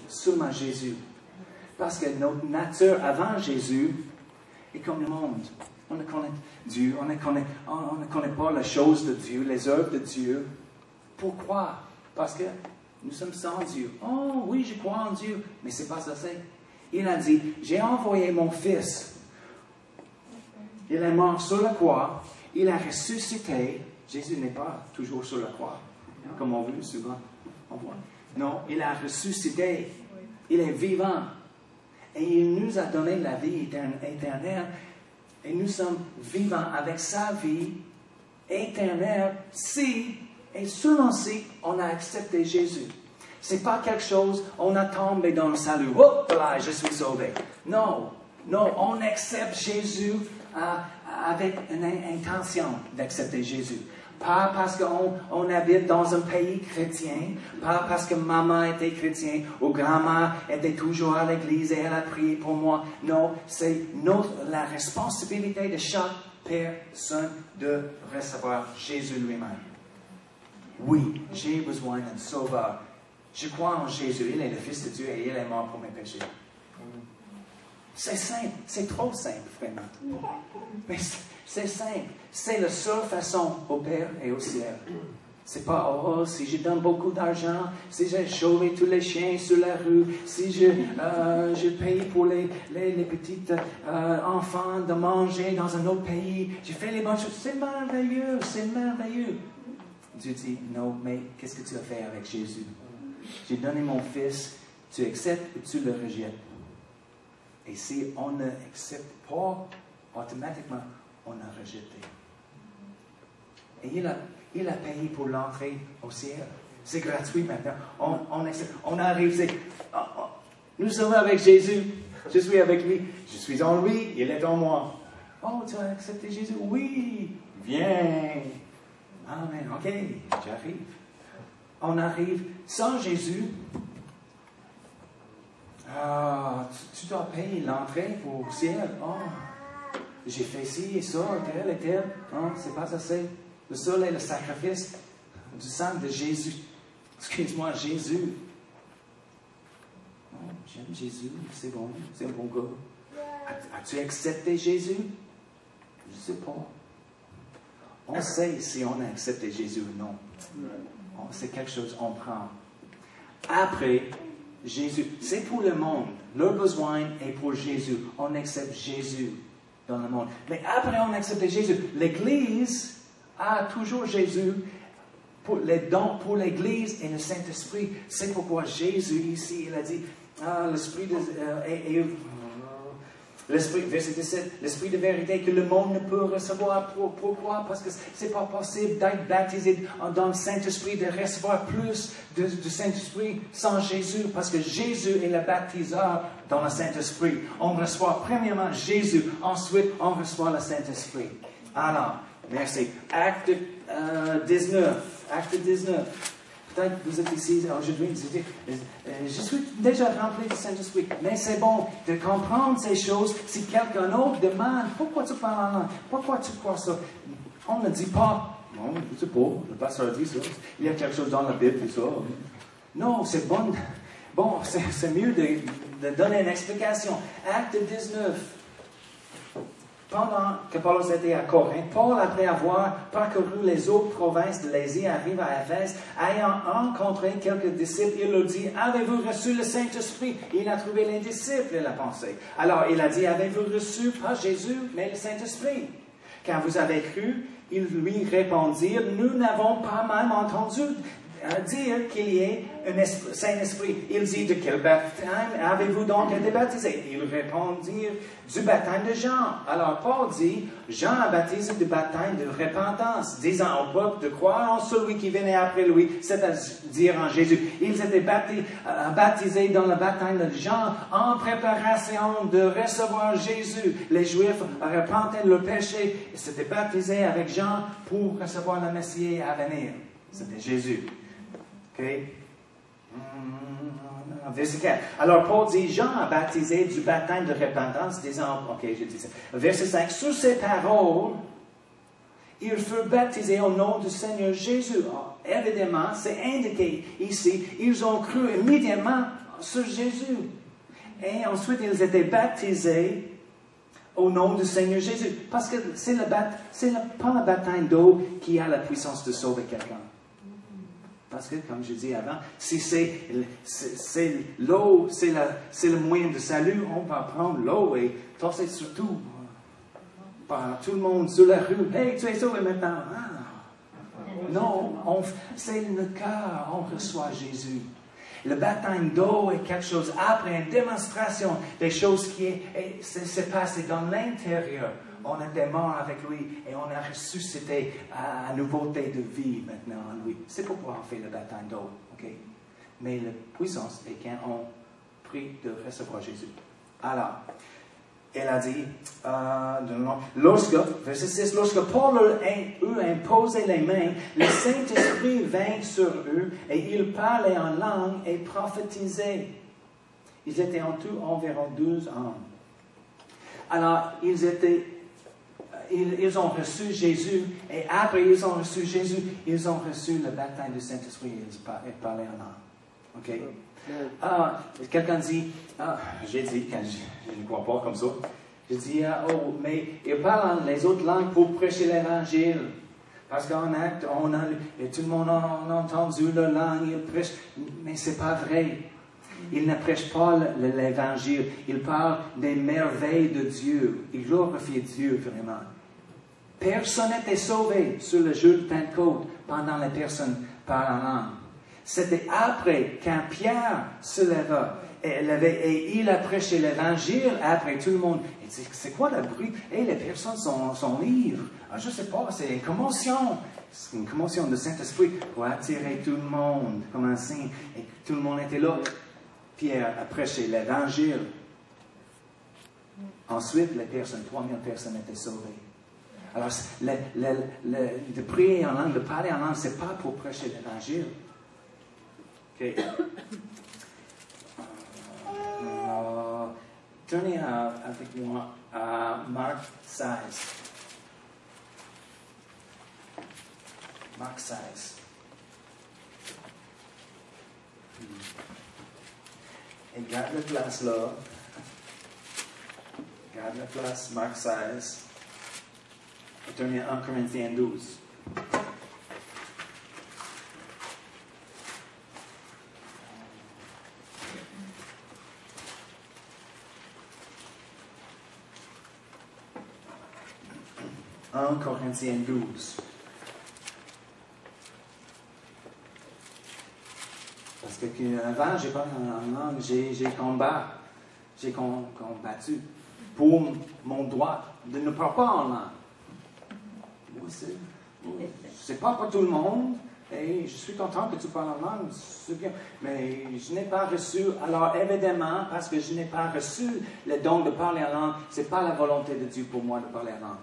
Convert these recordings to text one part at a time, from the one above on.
seulement Jésus. Parce que notre nature avant Jésus est comme le monde. On ne connaît Dieu, on ne connaît pas les choses de Dieu, les œuvres de Dieu. Pourquoi? Parce que nous sommes sans Dieu. Oh oui, je crois en Dieu, mais c'est pas ça c'est. Il a dit, j'ai envoyé mon Fils. Il est mort sur la croix, il a ressuscité. Jésus n'est pas toujours sur la croix, comme on veut souvent. On voit. Non, il a ressuscité. Il est vivant. Et il nous a donné la vie éternelle. Et nous sommes vivants avec sa vie éternelle si, et seulement si, on a accepté Jésus. Ce n'est pas quelque chose, on a tombé dans le salut. Hop là, je suis sauvé. Non, non, on accepte Jésus avec une intention d'accepter Jésus. Pas parce qu'on habite dans un pays chrétien, pas parce que maman était chrétienne ou grand-mère était toujours à l'église et elle a prié pour moi. Non, c'est la responsabilité de chaque personne de recevoir Jésus lui-même. Oui, j'ai besoin d'un sauveur. Je crois en Jésus, il est le Fils de Dieu et il est mort pour mes péchés. C'est simple, c'est trop simple, vraiment. Mais c'est simple. C'est la seule façon au Père et au ciel. C'est pas, oh, si je donne beaucoup d'argent, si j'ai sauvé tous les chiens sur la rue, si je paye pour les petits enfants de manger dans un autre pays, je fais les bonnes choses. C'est merveilleux, c'est merveilleux. Dieu dit, non, mais qu'est-ce que tu as fait avec Jésus? J'ai donné mon Fils, tu acceptes ou tu le rejettes. Et si on ne accepte pas, automatiquement, on a rejeté. Et il a payé pour l'entrée au ciel. C'est gratuit maintenant. On arrive, nous sommes avec Jésus. Je suis avec lui. Je suis en lui. Il est en moi. Oh, tu as accepté Jésus? Oui. Viens. Amen. OK, j'arrive. On arrive sans Jésus. Tu dois payer l'entrée pour le ciel. Oh, j'ai fait ci et ça, tel et tel. Oh, c'est pas assez. Le seul est le sacrifice du sang de Jésus. Excuse-moi, Jésus. Oh, j'aime Jésus, c'est bon, c'est un bon gars. As-tu accepté Jésus? Je ne sais pas. On sait si on a accepté Jésus ou non. C'est quelque chose qu'on prend. Après, Jésus, c'est pour le monde. Leur besoin est pour Jésus. On accepte Jésus dans le monde. Mais après on accepte Jésus, l'Église a toujours Jésus pour les dons pour l'Église et le Saint-Esprit. C'est pourquoi Jésus ici, il a dit, l'Esprit l'Esprit, verset 17, l'Esprit de vérité que le monde ne peut recevoir. Pourquoi? Parce que ce n'est pas possible d'être baptisé dans le Saint-Esprit, de recevoir plus du Saint-Esprit sans Jésus, parce que Jésus est le baptiseur dans le Saint-Esprit. On reçoit premièrement Jésus, ensuite on reçoit le Saint-Esprit. Alors, merci. Acte 19. Acte 19. Peut-être que vous êtes ici aujourd'hui, vous dites, je suis déjà rempli du Saint-Esprit, mais c'est bon de comprendre ces choses. Si quelqu'un autre demande, pourquoi tu parles en langue? Pourquoi tu crois ça? On ne dit pas, non, je ne sais pas, le pasteur dit ça. Il y a quelque chose dans la Bible et ça. Non, c'est bon. Bon, c'est mieux de donner une explication. Acte 19. Pendant que Paul était à Corinthe, Paul, après avoir parcouru les autres provinces de l'Asie, arrive à Éphèse. Ayant rencontré quelques disciples, il leur dit, avez-vous reçu le Saint-Esprit? Il a trouvé les disciples, il a pensé. Alors il a dit, avez-vous reçu, pas Jésus, mais le Saint-Esprit? Quand vous avez cru, ils lui répondirent, nous n'avons pas même entendu dire qu'il y ait un Saint-Esprit. Il dit, de quel baptême avez-vous donc été baptisé? Ils répondirent, du baptême de Jean. Alors Paul dit, Jean a baptisé du baptême de repentance, disant au peuple de croire en celui qui venait après lui, c'est-à-dire en Jésus. Ils étaient baptisés dans le baptême de Jean en préparation de recevoir Jésus. Les Juifs repentaient de leurs péchés et s'étaient baptisés avec Jean pour recevoir le Messie à venir. C'était Jésus. OK? Verset 4. Alors, Paul dit, Jean a baptisé du baptême de repentance, disant, OK, je dis ça. Verset 5. Sous ces paroles, ils furent baptisés au nom du Seigneur Jésus. Alors, évidemment, c'est indiqué ici, ils ont cru immédiatement sur Jésus. Et ensuite, ils étaient baptisés au nom du Seigneur Jésus. Parce que c'est pas le baptême d'eau qui a la puissance de sauver quelqu'un. Parce que, comme je disais avant, si c'est l'eau, c'est le moyen de salut, on va prendre l'eau et tosser surtout par tout le monde sur la rue. Hey, tu es sauvé maintenant. Ah. Non, c'est le cœur, on reçoit Jésus. Le baptême d'eau est quelque chose après une démonstration des choses qui s'est passé dans l'intérieur. On était mort avec lui et on a ressuscité à nouveauté de vie maintenant en lui. C'est pourquoi on fait le baptême d'eau. Okay? Mais la puissance est quand on prie de recevoir Jésus. Alors, elle a dit, verset 6, lorsque Paul eut imposé les mains, le Saint-Esprit vint sur eux et ils parlaient en langue et prophétisaient. Ils étaient en tout environ 12 hommes. Alors, ils ont reçu Jésus et après ils ont reçu Jésus, ils ont reçu le baptême du Saint-Esprit et ils parlaient en langue. OK? Quelqu'un dit, j'ai dit, quand je ne crois pas comme ça, j'ai dit, mais ils parlent les autres langues pour prêcher l'Évangile. Parce qu'en acte, tout le monde a entendu leur langue, ils prêchent, mais ce n'est pas vrai. Ils ne prêchent pas l'Évangile, ils parlent des merveilles de Dieu. Ils glorifient Dieu vraiment. Personne n'était sauvé sur le jour de Pentecôte pendant les personnes parlant en langue. C'était après, quand Pierre se leva, et il a prêché l'Évangile, après tout le monde, il dit, c'est quoi le bruit? Et les personnes sont ivres. Je ne sais pas, c'est une commotion. C'est une commotion de Saint-Esprit pour attirer tout le monde, comme un signe. Et tout le monde était là. Pierre a prêché l'Évangile. Ensuite, les personnes, 3000 personnes étaient sauvées. Alors, de prier en langue, de parler en langue, ce n'est pas pour prêcher l'Évangile. Okay. Tournez avec moi à Marc 16. Marc 16. Et garde la place là. Garde la place, Marc 16. Et tournez à 1 Corinthiens 12. Corinthiens 12. Parce que avant, j'ai pas en langue, j'ai combattu pour mon droit de ne parler pas en langue. C'est pas pour tout le monde, et je suis content que tu parles en langue, c'est bien, mais je n'ai pas reçu, alors évidemment, parce que je n'ai pas reçu le don de parler en langue, c'est pas la volonté de Dieu pour moi de parler en langue.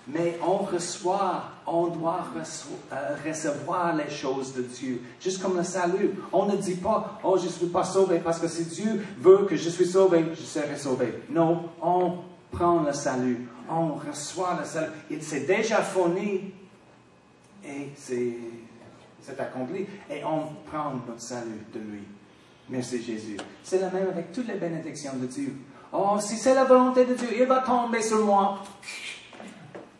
Mais on doit recevoir les choses de Dieu. Juste comme le salut. On ne dit pas, oh, je ne suis pas sauvé parce que si Dieu veut que je suis sauvé, je serai sauvé. Non, on prend le salut. On reçoit le salut. Il s'est déjà fourni et c'est accompli. Et on prend notre salut de lui. Merci Jésus. C'est la même avec toutes les bénédictions de Dieu. Oh, si c'est la volonté de Dieu, il va tomber sur moi.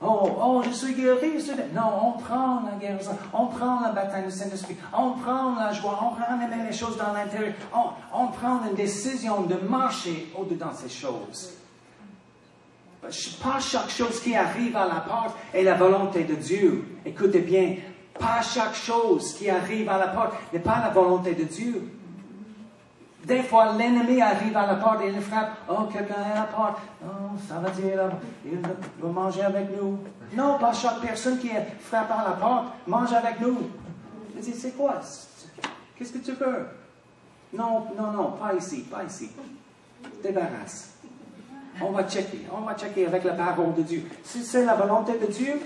Oh, je suis guéri. Non, on prend la guérison, on prend le baptême du Saint-Esprit, on prend la joie, on prend les choses dans l'intérieur, on prend une décision de marcher au-dedans de ces choses. Pas chaque chose qui arrive à la porte est la volonté de Dieu. Écoutez bien, pas chaque chose qui arrive à la porte n'est pas la volonté de Dieu. Des fois, l'ennemi arrive à la porte et il frappe. Oh, quelqu'un est à la porte. Oh, ça va dire, il va manger avec nous. Non, pas chaque personne qui frappe à la porte mange avec nous. Il dit, c'est quoi? Qu'est-ce que tu veux? Non, pas ici, pas ici. Débarrasse. On va checker avec la parole de Dieu. Si c'est la volonté de Dieu,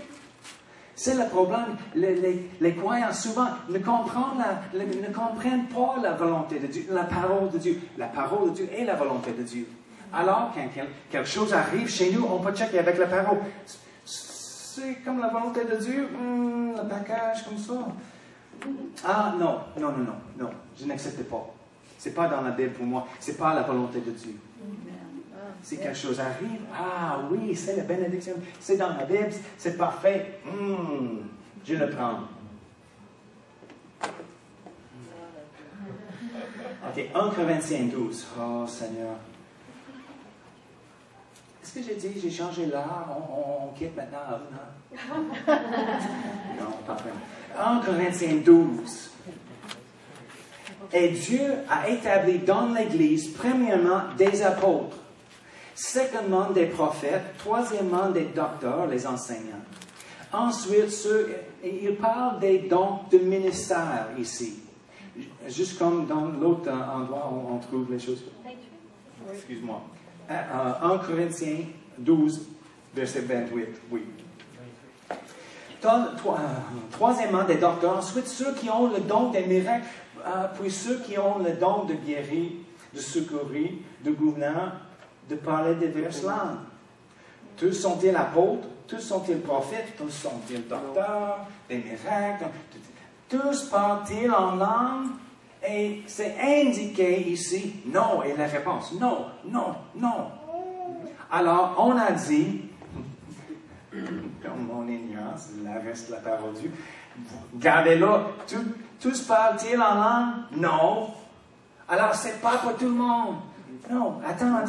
c'est le problème. Les croyants souvent ne comprennent pas la volonté de Dieu, la parole de Dieu. La parole de Dieu est la volonté de Dieu. Alors, quand quelque chose arrive chez nous, on peut checker avec la parole. C'est comme la volonté de Dieu, le package comme ça. Ah, non, je n'accepte pas. Ce n'est pas dans la Bible pour moi. Ce n'est pas la volonté de Dieu. Si quelque chose arrive, ah oui, c'est la bénédiction. C'est dans la Bible, c'est parfait. Je le prends. OK, 1 Corinthiens 12. Oh Seigneur. Est-ce que j'ai dit, j'ai changé l'art, on quitte maintenant à 1 an? Non, pas vraiment. 1 Corinthiens 12. Et Dieu a établi dans l'Église, premièrement, des apôtres, secondement, des prophètes, troisièmement, des docteurs, les enseignants. Ensuite, il parle des dons de ministère ici. Juste comme dans l'autre endroit où on trouve les choses. Excuse-moi. 1 Corinthiens 12, verset 28, oui. Troisièmement, des docteurs. Ensuite, ceux qui ont le don des miracles, puis ceux qui ont le don de guérir, de secourir, de gouverner, de parler diverses langues. Tous sont-ils apôtres? Tous sont-ils prophètes? Tous sont-ils docteurs? Des miracles? Tous parlent-ils en langue? Et c'est indiqué ici, non. Et la réponse, non, non, non. Alors, on a dit, comme mon ignorance, la reste de la parole de Dieu, gardez-le, tous parlent-ils en langue? Non. Alors, c'est pas pour tout le monde. Non, attends.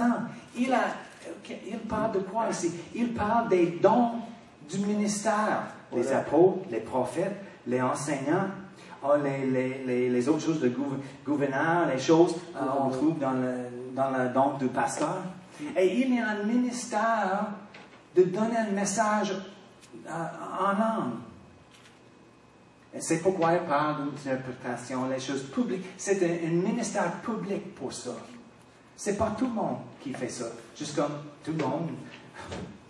Il parle de quoi ici? Il parle des dons du ministère. Les apôtres, les prophètes, les enseignants, les autres choses de gouverneur, les choses on trouve dans le don du pasteur. Et il y a un ministère de donner un message en langue. C'est pourquoi il parle d'interprétation, les choses publiques. C'est un ministère public pour ça. Ce n'est pas tout le monde qui fait ça. Juste comme tout le monde,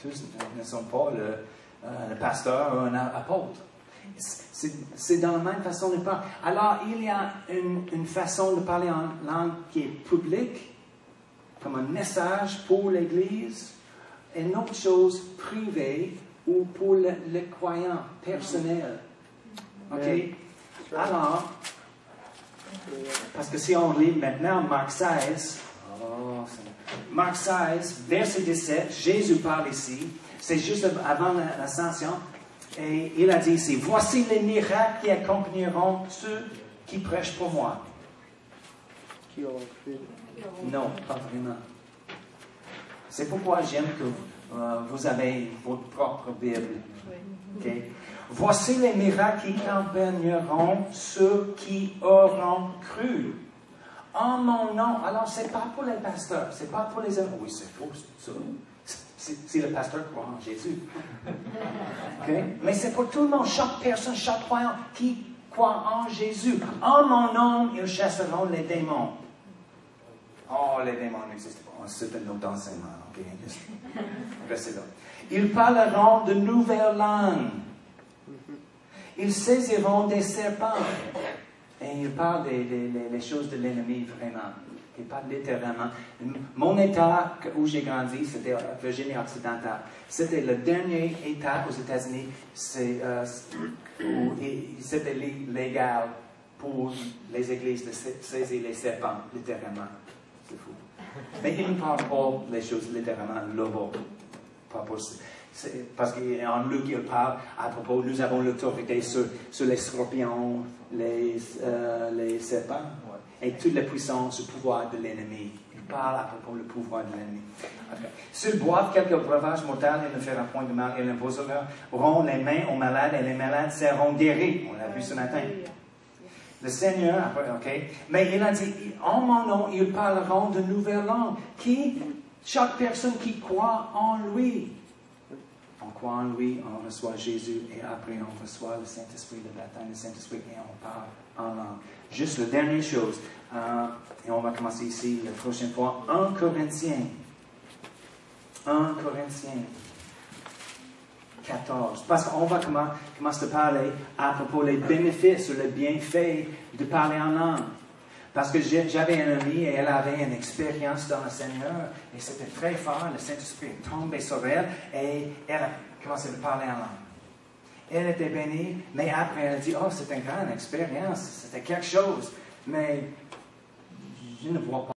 tous ne sont pas le pasteur ou un apôtre. C'est dans la même façon de parler. Alors, il y a une façon de parler en langue qui est publique, comme un message pour l'Église, et une autre chose privée ou pour le croyant personnel. OK? Alors, parce que si on lit maintenant Marc 16, Marc 16, verset 17, Jésus parle ici, c'est juste avant l'ascension, et il a dit ici, voici les miracles qui accompagneront ceux qui prêchent pour moi. Qui auront cru? Non, pas vraiment. C'est pourquoi j'aime que vous avez votre propre Bible. Okay? Voici les miracles qui accompagneront ceux qui auront cru. En mon nom. Alors, ce n'est pas pour les pasteurs, ce n'est pas pour les hommes. Oui, c'est faux, ça. Si le pasteur croit en Jésus. Okay? Mais c'est pour tout le monde, chaque personne, chaque croyant qui croit en Jésus. En mon nom, ils chasseront les démons. Oh, les démons n'existent pas. C'est un autre enseignement. Okay? Restez là. Ils parleront de nouvelles langues. Ils saisiront des serpents. Et il parle des choses de l'ennemi, vraiment. Il parle littéralement. Mon État où j'ai grandi, c'était Virginie occidentale. C'était le dernier État aux États-Unis où c'était légal pour les églises de saisir les serpents, littéralement. C'est fou. Mais il ne parle pas les choses littéralement là-bas. Pas possible. Parce qu'en Luc, il parle à propos, nous avons l'autorité sur les scorpions, les serpents, et toute la puissance, le pouvoir de l'ennemi. Il parle à propos du pouvoir de l'ennemi. Okay. S'ils boivent quelques breuvages mortels, ils ne feront point de mal, ils imposeront les mains aux malades, et les malades seront guéris. On l'a vu ce matin. Le Seigneur, ok, mais il a dit, en mon nom, ils parleront de nouvelles langues. Chaque personne qui croit en lui. On croit en lui, on reçoit Jésus, et après on reçoit le Saint-Esprit, le baptême du Saint-Esprit, et on parle en langue. Juste la dernière chose, et on va commencer ici la prochaine fois, 1 Corinthiens 14. Parce qu'on va commencer à parler à propos des bénéfices ou les bienfaits de parler en langue. Parce que j'avais un ami et elle avait une expérience dans le Seigneur et c'était très fort. Le Saint-Esprit est tombé sur elle et elle a commencé à parler en langue. Elle était bénie, mais après elle a dit, oh, c'était une grande expérience, c'était quelque chose. Mais je ne vois pas.